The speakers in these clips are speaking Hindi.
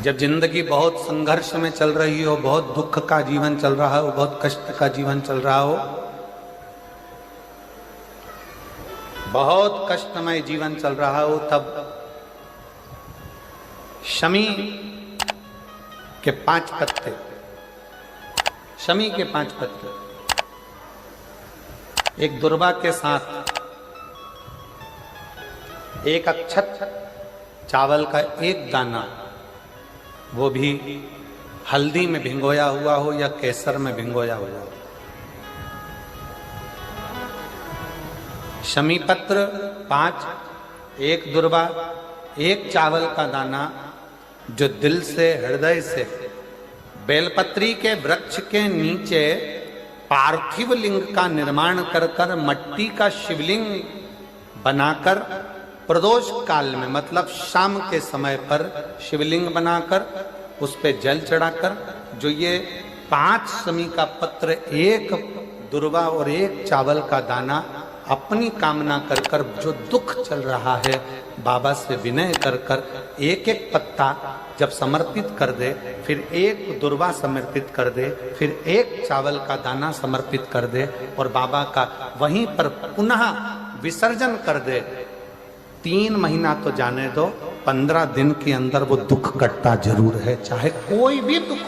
जब जिंदगी बहुत संघर्ष में चल रही हो, बहुत दुख का जीवन चल रहा हो, बहुत कष्ट का जीवन चल रहा हो, बहुत कष्टमय जीवन चल रहा हो, तब शमी के 5 पत्ते, शमी के 5 पत्ते एक दुर्वा के साथ एक अक्षत चावल का एक दाना, वो भी हल्दी में भिंगोया हुआ हो या केसर में भिंगोया हुआ हो। शमी पत्र 5, एक दुर्वा, एक चावल का दाना, जो दिल से हृदय से बेलपत्री के वृक्ष के नीचे पार्थिव लिंग का निर्माण कर कर मट्टी का शिवलिंग बनाकर प्रदोष काल में, मतलब शाम के समय पर शिवलिंग बनाकर उस पे जल चढ़ाकर, जो ये 5 शमी का पत्र, एक दुर्वा और एक चावल का दाना, अपनी कामना कर कर जो दुख चल रहा है बाबा से विनय कर कर एक एक पत्ता जब समर्पित कर दे, फिर एक दुर्वा समर्पित कर दे, फिर एक चावल का दाना समर्पित कर दे और बाबा का वहीं पर पुनः विसर्जन कर दे, 3 महीना तो जाने दो, 15 दिन के अंदर वो दुख कटता जरूर है, चाहे कोई भी दुख,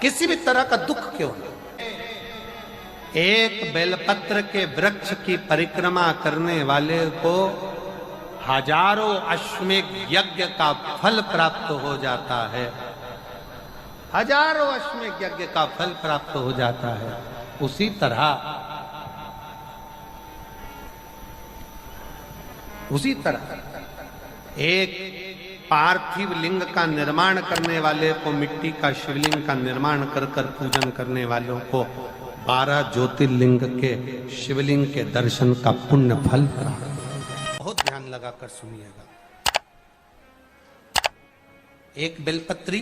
किसी भी तरह का दुख क्यों न। एक बेलपत्र के वृक्ष की परिक्रमा करने वाले को हजारों अश्वमेध यज्ञ का फल प्राप्त हो जाता है, हजारों अश्वमेध यज्ञ का फल प्राप्त हो जाता है। उसी तरह एक पार्थिव लिंग का निर्माण करने वाले को, मिट्टी का शिवलिंग का निर्माण कर कर पूजन करने वालों को 12 ज्योतिर्लिंग के शिवलिंग के दर्शन का पुण्य फल प्राप्त। बहुत ध्यान लगाकर सुनिएगा। एक बेलपत्री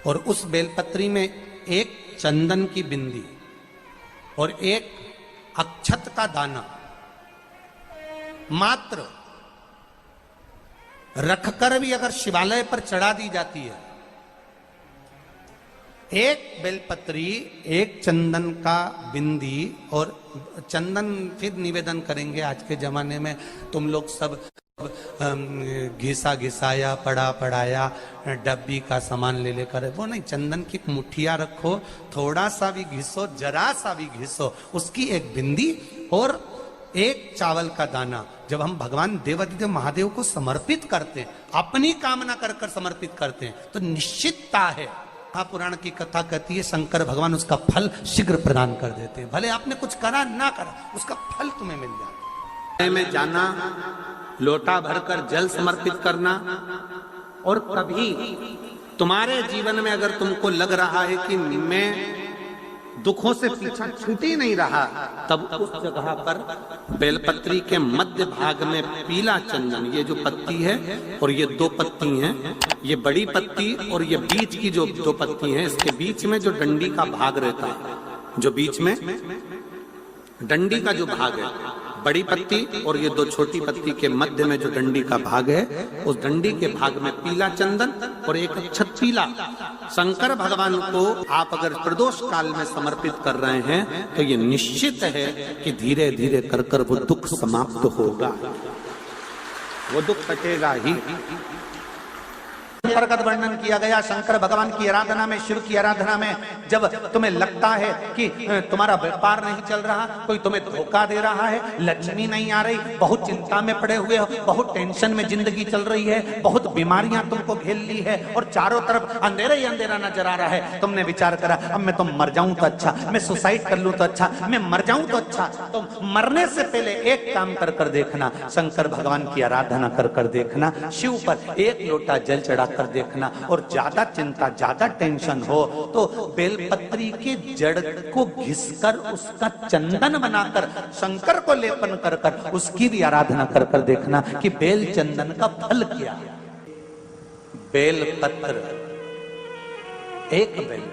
और उस बेलपत्री में एक चंदन की बिंदी और एक अक्षत का दाना मात्र रखकर भी अगर शिवालय पर चढ़ा दी जाती है, एक बेलपत्री, एक चंदन का बिंदी, और चंदन फिर निवेदन करेंगे। आज के जमाने में तुम लोग सब घिसा घिसाया, पड़ा पड़ाया, डब्बी का सामान ले लेकर, वो नहीं, चंदन की मुठिया रखो, थोड़ा सा भी घिसो, जरा सा भी घिसो, उसकी एक बिंदी और एक चावल का दाना जब हम भगवान देवादिदेव महादेव को समर्पित करते हैं, अपनी कामना कर कर समर्पित करते हैं, तो निश्चितता है, महापुराण की कथा कहती है, शंकर भगवान उसका फल शीघ्र प्रदान कर देते हैं। भले आपने कुछ करा ना करा, उसका फल तुम्हें मिल जाता है। में जाना, लोटा भरकर जल समर्पित करना, और कभी तुम्हारे जीवन में अगर तुमको लग रहा है कि मैं दुखों से पीछा छूट ही नहीं रहा, तब उस जगह पर बेलपत्री के मध्य भाग में पीला चंदन, ये जो पत्ती है और ये 2 पत्ती हैं, ये बड़ी पत्ती और ये बीच की जो 2 पत्ती हैं, इसके बीच में जो डंडी का भाग रहता है, जो बीच में डंडी का जो भाग है, बड़ी पत्ती और ये 2 छोटी पत्ती के मध्य में जो डंडी का भाग है, उस डंडी के भाग में पीला चंदन और एक अक्षत पीला, शंकर भगवान को आप अगर प्रदोष काल में समर्पित कर रहे हैं, तो ये निश्चित है कि धीरे धीरे कर कर वो दुख समाप्त होगा, वो दुख कटेगा ही। अंतर्गत वर्णन किया गया शंकर भगवान की आराधना में, शिव की आराधना में, जब तुम्हें लगता है कि तुम्हारा व्यापार नहीं चल रहा, कोई तुम्हें धोखा दे रहा है, लक्ष्मी नहीं आ रही, बहुत चिंता में पड़े हुए हो, बहुत टेंशन में जिंदगी चल रही है, बहुत बीमारियां तुमको घेर ली है और चारों तरफ अंधेरा ही अंधेरा नजर आ रहा है, तुमने विचार करा अब मैं तो मर जाऊं तो अच्छा, मैं सुसाइड कर लूं तो अच्छा, मैं मर जाऊं तो अच्छा, तो मरने से पहले एक काम कर कर देखना, शंकर भगवान की आराधना कर कर देखना, शिव पर एक लोटा जल चढ़ा कर देखना, और ज्यादा चिंता, ज्यादा टेंशन हो तो बेलपत्री के जड़ को घिसकर उसका चंदन बनाकर शंकर को लेपन कर कर उसकी भी आराधना कर कर देखना कि बेल चंदन का फल क्या है। बेलपत्र, एक बेल,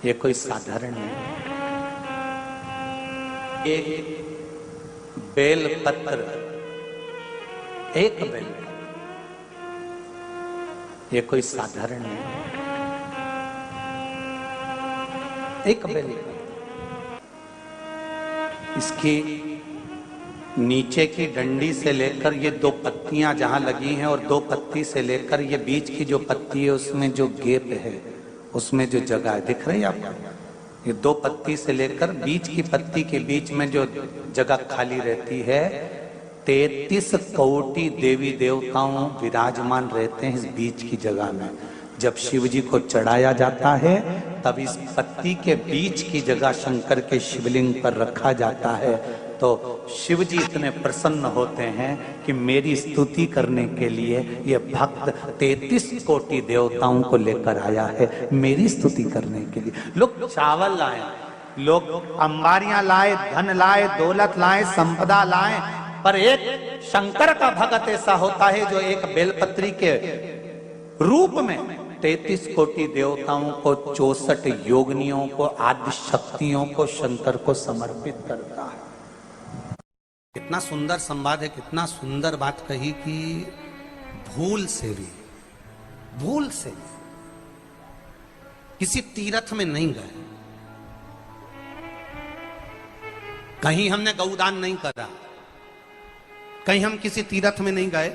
ये कोई साधारण नहीं, एक बेलपत्र एक बेल, ये कोई साधारण नहीं, एक बेल। इसकी नीचे की डंडी से लेकर ये दो पत्तियां जहां लगी हैं और दो पत्ती से लेकर ये बीच की जो पत्ती है उसमें जो गैप है, उसमें जो जगह है, दिख रही है आपको? ये दो पत्ती से लेकर बीच की पत्ती के बीच में जो जगह खाली रहती है, 33 कोटि देवी देवताओं विराजमान रहते हैं इस बीच की जगह में। जब शिव जी को चढ़ाया जाता है तब इस पत्ती के बीच की जगह शंकर के शिवलिंग पर रखा जाता है, तो शिव जी इतने प्रसन्न होते हैं कि मेरी स्तुति करने के लिए ये भक्त 33 कोटि देवताओं को लेकर आया है, मेरी स्तुति करने के लिए। लोग चावल लाए, लोग अंबारियां लाए, धन लाए, दौलत लाए, संपदा लाए, पर एक शंकर का भक्त ऐसा होता है जो एक बेलपत्री के रूप में 33 कोटि देवताओं को, 64 योगिनियों को, आदि शक्तियों को शंकर को समर्पित करता है। कितना सुंदर संवाद है, कितना सुंदर बात कही कि भूल से भी किसी तीर्थ में नहीं गए, कहीं हमने गौदान नहीं करा, कहीं हम किसी तीर्थ में नहीं गए,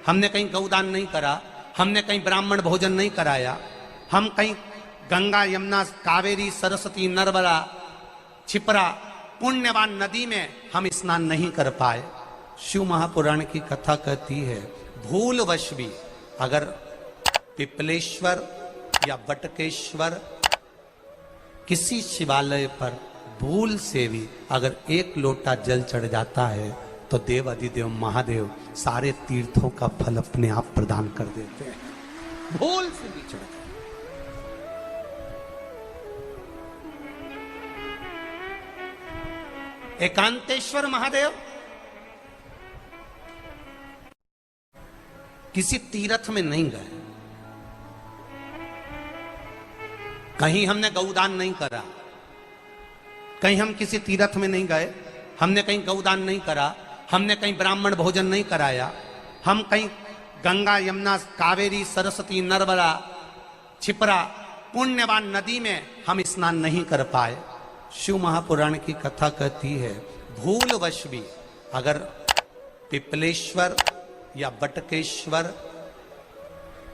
हमने कहीं गौदान नहीं करा, हमने कहीं ब्राह्मण भोजन नहीं कराया, हम कहीं गंगा यमुना कावेरी सरस्वती नर्मदा छिपरा पुण्यवान नदी में हम स्नान नहीं कर पाए। शिव महापुराण की कथा कहती है भूलवश भी अगर पिपलेश्वर या बटकेश्वर किसी शिवालय पर भूल से भी अगर एक लोटा जल चढ़ जाता है तो देव अधिदेव महादेव सारे तीर्थों का फल अपने आप प्रदान कर देते हैं। भूल से भी चढ़, एकांतेश्वर महादेव किसी तीर्थ में नहीं गए, कहीं हमने गौदान नहीं करा, कहीं हम किसी तीर्थ में नहीं गए, हमने कहीं गौदान नहीं करा, हमने कहीं ब्राह्मण भोजन नहीं कराया, हम कहीं गंगा यमुना कावेरी सरस्वती नर्मदा छिपरा पुण्यवान नदी में हम स्नान नहीं कर पाए। शिव महापुराण की कथा कहती है भूलवश भी अगर पिपलेश्वर या बटकेश्वर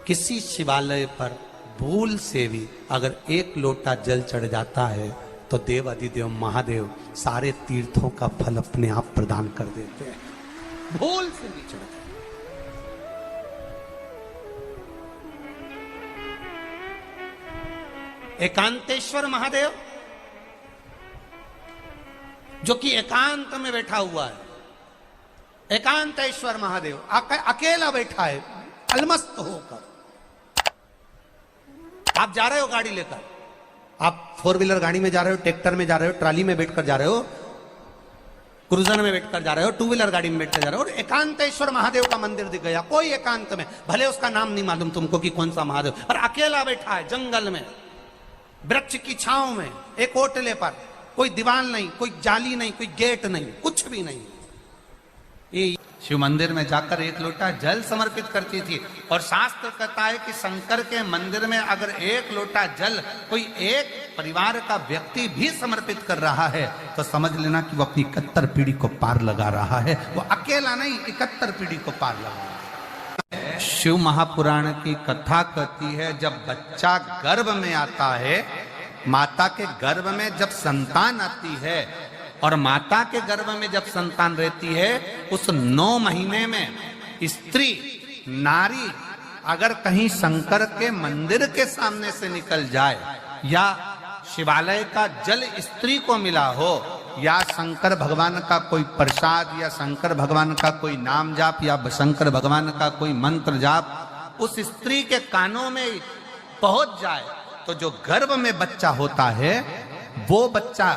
किसी शिवालय पर भूल से भी अगर एक लोटा जल चढ़ जाता है तो देव अधिदेव महादेव सारे तीर्थों का फल अपने आप प्रदान कर देते हैं। भूल से भी चढ़, एकांतेश्वर महादेव जो कि एकांत में बैठा हुआ है, एकांतेश्वर महादेव अकेला बैठा है अलमस्त होकर। आप जा रहे हो गाड़ी लेकर, आप 4 व्हीलर गाड़ी में जा रहे हो, ट्रैक्टर में जा रहे हो, ट्राली में बैठकर जा रहे हो, क्रूजर में बैठकर जा रहे हो, 2 व्हीलर गाड़ी में बैठकर जा रहे हो, और एकांतेश्वर महादेव का मंदिर दिख गया, कोई एकांत में, भले उसका नाम नहीं मालूम तुमको कि कौन सा महादेव, पर अकेला बैठा है जंगल में, वृक्ष की छांव में, एक ओटले पर, कोई दीवार नहीं, कोई जाली नहीं, कोई गेट नहीं, कुछ भी नहीं। ये शिव मंदिर में जाकर एक लोटा जल समर्पित करती थी, और शास्त्र कहता है कि शंकर के मंदिर में अगर एक लोटा जल कोई एक परिवार का व्यक्ति भी समर्पित कर रहा है तो समझ लेना कि वो अपनी 71 पीढ़ी को पार लगा रहा है। वो अकेला नहीं, 71 पीढ़ी को पार लगा रहा है। शिव महापुराण की कथा कहती है जब बच्चा गर्भ में आता है, माता के गर्भ में जब संतान आती है और माता के गर्भ में जब संतान रहती है, उस 9 महीने में स्त्री नारी अगर कहीं शंकर के मंदिर के सामने से निकल जाए, या शिवालय का जल स्त्री को मिला हो, या शंकर भगवान का कोई प्रसाद, या शंकर भगवान का कोई नाम जाप, या शंकर भगवान का कोई मंत्र जाप उस स्त्री के कानों में पहुंच जाए, तो जो गर्भ में बच्चा होता है वो बच्चा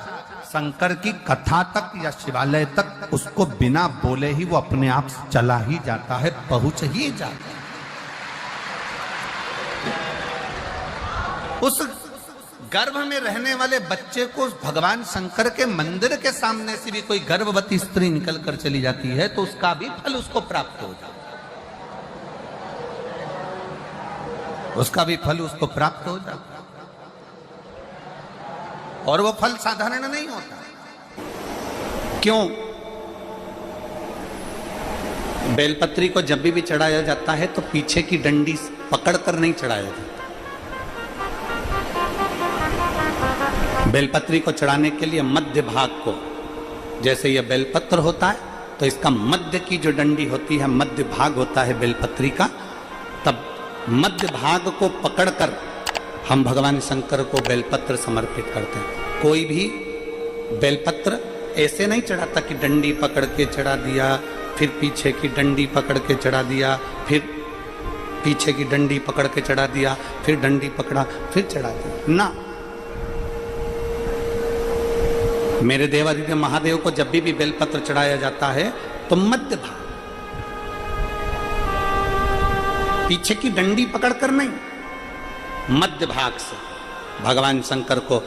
शंकर की कथा तक या शिवालय तक उसको बिना बोले ही वो अपने आप चला ही जाता है, पहुंच ही जाता है। उस गर्भ में रहने वाले बच्चे को भगवान शंकर के मंदिर के सामने से भी कोई गर्भवती स्त्री निकल कर चली जाती है तो उसका भी फल उसको प्राप्त हो जाता है। उसका भी फल उसको प्राप्त हो जाता, और वो फल साधारण नहीं होता। क्यों? बेलपत्री को जब भी चढ़ाया जाता है तो पीछे की डंडी पकड़कर नहीं चढ़ाया जाता। बेलपत्री को चढ़ाने के लिए मध्य भाग को, जैसे यह बेलपत्र होता है तो इसका मध्य की जो डंडी होती है, मध्य भाग होता है बेलपत्री का, तब मध्य भाग को पकड़कर हम भगवान शंकर को बेलपत्र समर्पित करते हैं। कोई भी बेलपत्र ऐसे नहीं चढ़ाता कि डंडी पकड़ के चढ़ा दिया, फिर पीछे की डंडी पकड़ के चढ़ा दिया, फिर पीछे की डंडी पकड़ के चढ़ा दिया, फिर डंडी पकड़ा, फिर चढ़ा दिया ना। मेरे देवादिदेव महादेव को जब भी बेलपत्र चढ़ाया जाता है तो मध्य भाग, पीछे की डंडी पकड़कर नहीं, मध्य भाग से भगवान शंकर को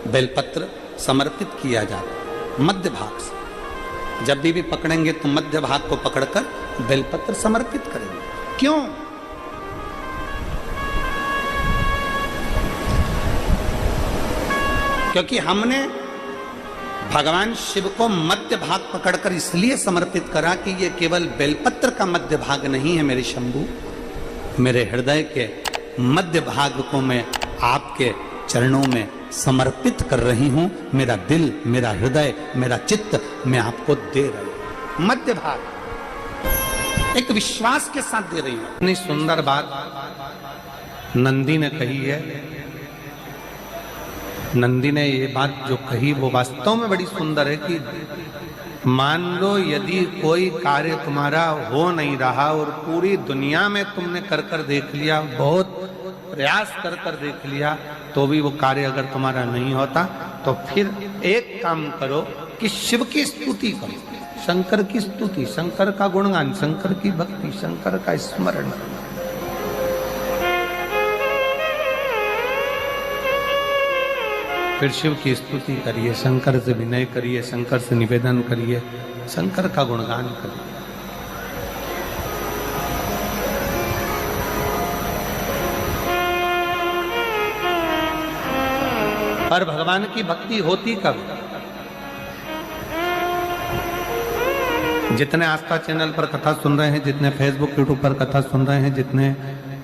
बेलपत्र समर्पित किया जाता है। मध्य भाग से जब भी पकड़ेंगे तो मध्य भाग को पकड़कर बेलपत्र समर्पित करेंगे। क्यों? क्योंकि हमने भगवान शिव को मध्य भाग पकड़कर इसलिए समर्पित करा कि ये केवल बेलपत्र का मध्य भाग नहीं है मेरे शंभू, मेरे हृदय के मध्य भाग को मैं आपके चरणों में समर्पित कर रही हूं। मेरा दिल, मेरा हृदय, मेरा चित्त मैं आपको दे रही हूं। मध्य भाग एक विश्वास के साथ दे रही हूं। इतनी सुंदर बात नंदी ने कही है। नंदी ने ये बात जो कही वो वास्तव में बड़ी सुंदर है कि मान लो यदि कोई कार्य तुम्हारा हो नहीं रहा और पूरी दुनिया में तुमने कर कर देख लिया, बहुत प्रयास कर कर देख लिया, तो भी वो कार्य अगर तुम्हारा नहीं होता, तो फिर एक काम करो कि शिव की स्तुति करो, शंकर की स्तुति, शंकर का गुणगान, शंकर की भक्ति, शंकर का स्मरण। फिर शिव की स्तुति करिए, शंकर से विनय करिए, शंकर से निवेदन करिए, शंकर का गुणगान करिए। पर भगवान की भक्ति होती कब? जितने आस्था चैनल पर कथा सुन रहे हैं, जितने फेसबुक यूट्यूब पर कथा सुन रहे हैं, जितने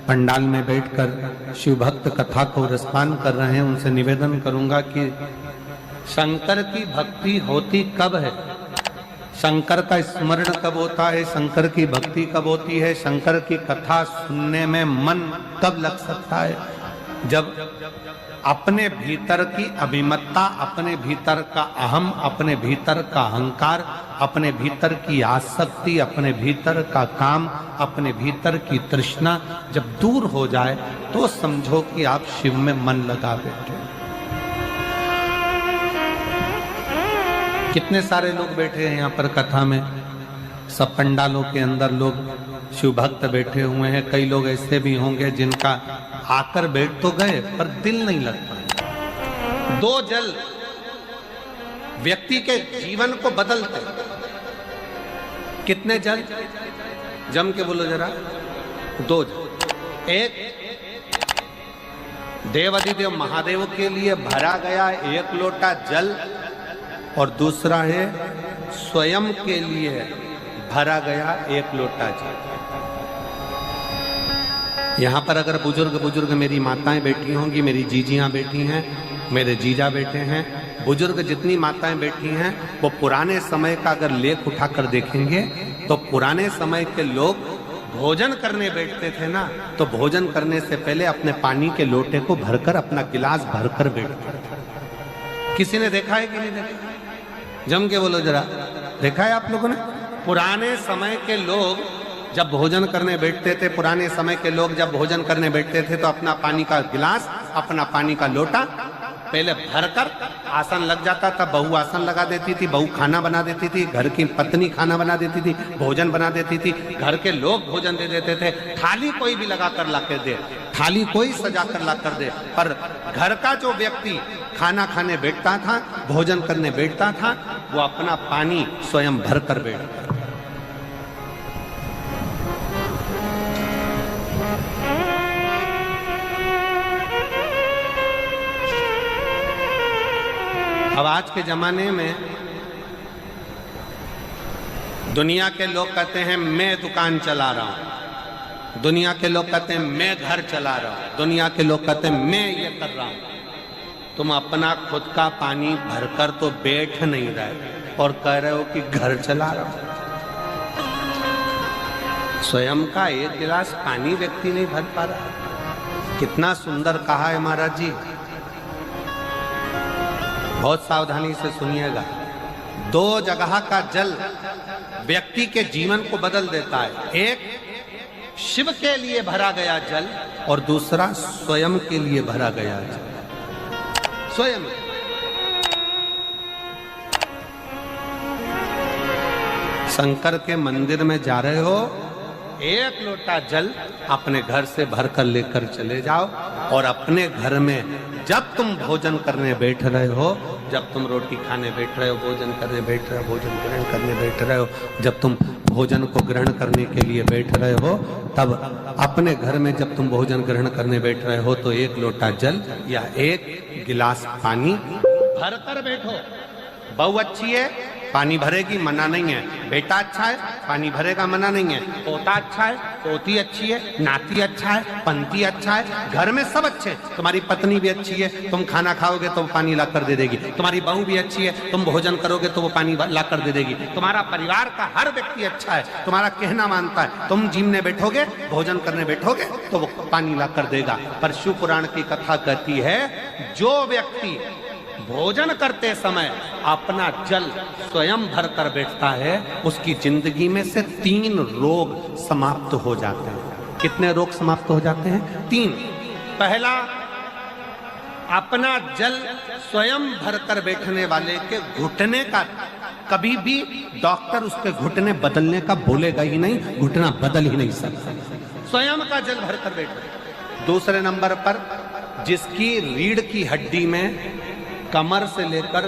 पंडाल में बैठकर शिव भक्त कथा को रसपान कर रहे हैं, उनसे निवेदन करूंगा कि शंकर की भक्ति होती कब है, शंकर का स्मरण कब होता है, शंकर की भक्ति कब होती है, शंकर की कथा सुनने में मन कब लग सकता है? जब अपने भीतर की अभिमत्ता, अपने भीतर का अहम, अपने भीतर का अहंकार, अपने भीतर की आसक्ति, अपने भीतर का काम, अपने भीतर की तृष्णा जब दूर हो जाए तो समझो कि आप शिव में मन लगा बैठे। कितने सारे लोग बैठे हैं यहाँ पर कथा में, सब पंडालों के अंदर लोग शिव भक्त बैठे हुए हैं। कई लोग ऐसे भी होंगे जिनका आकर बैठ तो गए पर दिल नहीं लग पाया। दो जल व्यक्ति के जीवन को बदलते। कितने जल? जम के बोलो जरा। दो जल। एक देवादिदेव महादेव के लिए भरा गया एक लोटा जल और दूसरा है स्वयं के लिए भरा गया एक लोटा जल। यहाँ पर अगर बुजुर्ग मेरी माताएं बैठी होंगी, मेरी जीजियां बैठी हैं, मेरे जीजा बैठे हैं, बुजुर्ग जितनी माताएं बैठी हैं, वो पुराने समय का अगर लेख उठाकर देखेंगे तो पुराने समय के लोग भोजन करने बैठते थे ना, तो भोजन करने से पहले अपने पानी के लोटे को भरकर, अपना गिलास भरकर बैठते थे। किसी ने देखा है कि नहीं देखा? जम के बोलो जरा, देखा है आप लोगों ने? पुराने समय के लोग जब भोजन करने बैठते थे, पुराने समय के लोग जब भोजन करने बैठते थे तो अपना पानी का गिलास, अपना पानी का लोटा पहले भरकर आसन लग जाता था। बहू आसन लगा देती थी, बहू खाना बना देती थी, घर की पत्नी खाना बना देती थी, भोजन बना देती थी, घर के लोग भोजन दे देते थे। थाली कोई भी लगा कर ला कर दे, थाली कोई सजा कर ला कर दे, पर घर का जो व्यक्ति खाना खाने बैठता था, भोजन करने बैठता था, वो अपना पानी स्वयं भर कर बैठता। अब आज के जमाने में दुनिया के लोग कहते हैं मैं दुकान चला रहा हूं, दुनिया के लोग कहते हैं मैं घर चला रहा हूं, दुनिया के लोग कहते हैं मैं ये कर रहा हूं। तुम अपना खुद का पानी भरकर तो बैठ नहीं रहे और कह रहे हो कि घर चला रहा हूं। स्वयं का एक गिलास पानी व्यक्ति नहीं भर पा रहा। कितना सुंदर कहा है महाराज जी, बहुत सावधानी से सुनिएगा। दो जगह का जल व्यक्ति के जीवन को बदल देता है। एक शिव के लिए भरा गया जल और दूसरा स्वयं के लिए भरा गया जल। स्वयं शंकर के मंदिर में जा रहे हो, एक लोटा जल अपने घर से भरकर लेकर चले जाओ और अपने घर में जब तुम भोजन करने बैठ रहे हो, जब तुम रोटी खाने बैठ रहे हो, भोजन करने बैठ रहे हो, भोजन ग्रहण करने बैठ रहे हो, जब तुम भोजन को ग्रहण करने के लिए बैठ रहे हो, तब अपने घर में जब तुम भोजन ग्रहण करने बैठ रहे हो तो एक लोटा जल या एक गिलास पानी भरकर बैठो। बहू अच्छी है, पानी भरेगी, मना नहीं है। बेटा अच्छा है, पानी भरेगा, मना नहीं है। पोता अच्छा है, पोती अच्छी है, नाती अच्छा है, पंती अच्छा है, घर में सब अच्छे। तुम्हारी पत्नी भी अच्छी है, तुम खाना खाओगे तो वो पानी ला कर दे देगी। तुम्हारी बहू भी अच्छी है, तुम भोजन करोगे तो वो पानी ला कर दे देगी। तुम्हारा परिवार का हर व्यक्ति अच्छा है, तुम्हारा कहना मानता है। तुम जिमने बैठोगे, भोजन करने बैठोगे तो वो पानी ला कर देगा। पर शिव पुराण की कथा कहती है, जो व्यक्ति भोजन करते समय अपना जल स्वयं भरकर बैठता है, उसकी जिंदगी में से 3 रोग समाप्त हो जाते हैं। कितने रोग समाप्त हो जाते हैं? 3। पहला, अपना जल स्वयं भरकर बैठने वाले के घुटने का कभी भी डॉक्टर उसके घुटने बदलने का बोलेगा ही नहीं, घुटना बदल ही नहीं सकता। स्वयं का जल भरकर बैठे। दूसरे नंबर पर, जिसकी रीढ़ की हड्डी में कमर से लेकर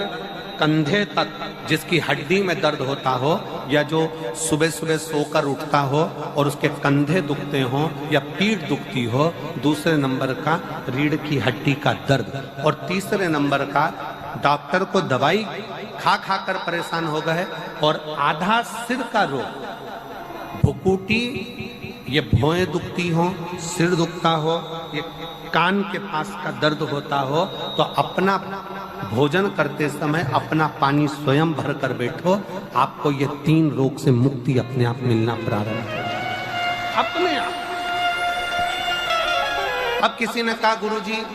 कंधे तक जिसकी हड्डी में दर्द होता हो, या जो सुबह सुबह सोकर उठता हो और उसके कंधे दुखते हो या पीठ दुखती हो। दूसरे नंबर का रीढ़ की हड्डी का दर्द। और तीसरे नंबर का, डॉक्टर को दवाई खा खा कर परेशान हो गए और आधा सिर का रोग, भुकुटी, ये भौएं दुखती हो, सिर दुखता हो, ये कान के पास का दर्द होता हो, तो अपना भोजन करते समय अपना पानी स्वयं भर कर बैठो। आपको ये 3 रोग से मुक्ति अपने आप मिलना प्रारंभ हो, अपने आप। अब किसी ने कहा, गुरुजी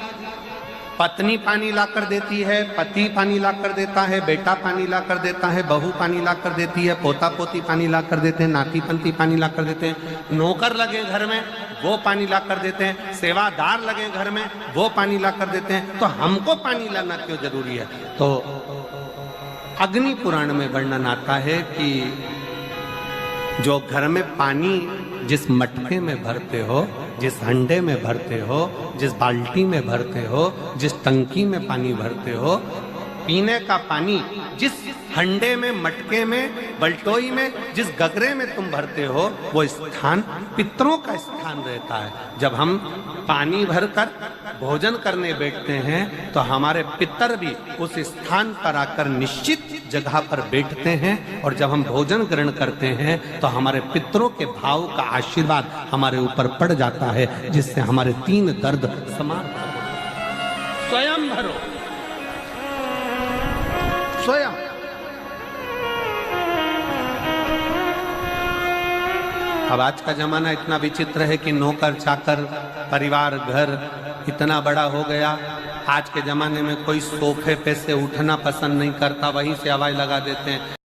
पत्नी पानी ला कर देती है, पति पानी ला कर देता है, बेटा पानी ला कर देता है, बहू पानी ला कर देती है, पोता पोती पानी ला कर देते हैं, नाती पंती पानी ला कर देते हैं, नौकर लगे घर में वो पानी ला कर देते हैं, सेवादार लगे घर में वो पानी ला कर देते हैं, तो हमको पानी लाना क्यों जरूरी है? तो अग्नि पुराण में वर्णन आता है कि जो घर में पानी जिस मटके में भरते हो, जिस हंडे में भरते हो, जिस बाल्टी में भरते हो, जिस टंकी में पानी भरते हो, पीने का पानी जिस हंडे में, मटके में, बल्टोई में, जिस गगरे में तुम भरते हो, वो स्थान पितरों का स्थान रहता है। जब हम पानी भरकर भोजन करने बैठते हैं तो हमारे पितर भी उस स्थान पर आकर निश्चित जगह पर बैठते हैं, और जब हम भोजन ग्रहण करते हैं तो हमारे पितरों के भाव का आशीर्वाद हमारे ऊपर पड़ जाता है, जिससे हमारे 3 दर्द समाप्त हो। स्वयं भरो, स्वयं। अब आज का जमाना इतना विचित्र है कि नौकर चाकर, परिवार, घर इतना बड़ा हो गया। आज के जमाने में कोई सोफे पे से उठना पसंद नहीं करता, वहीं से आवाज लगा देते हैं।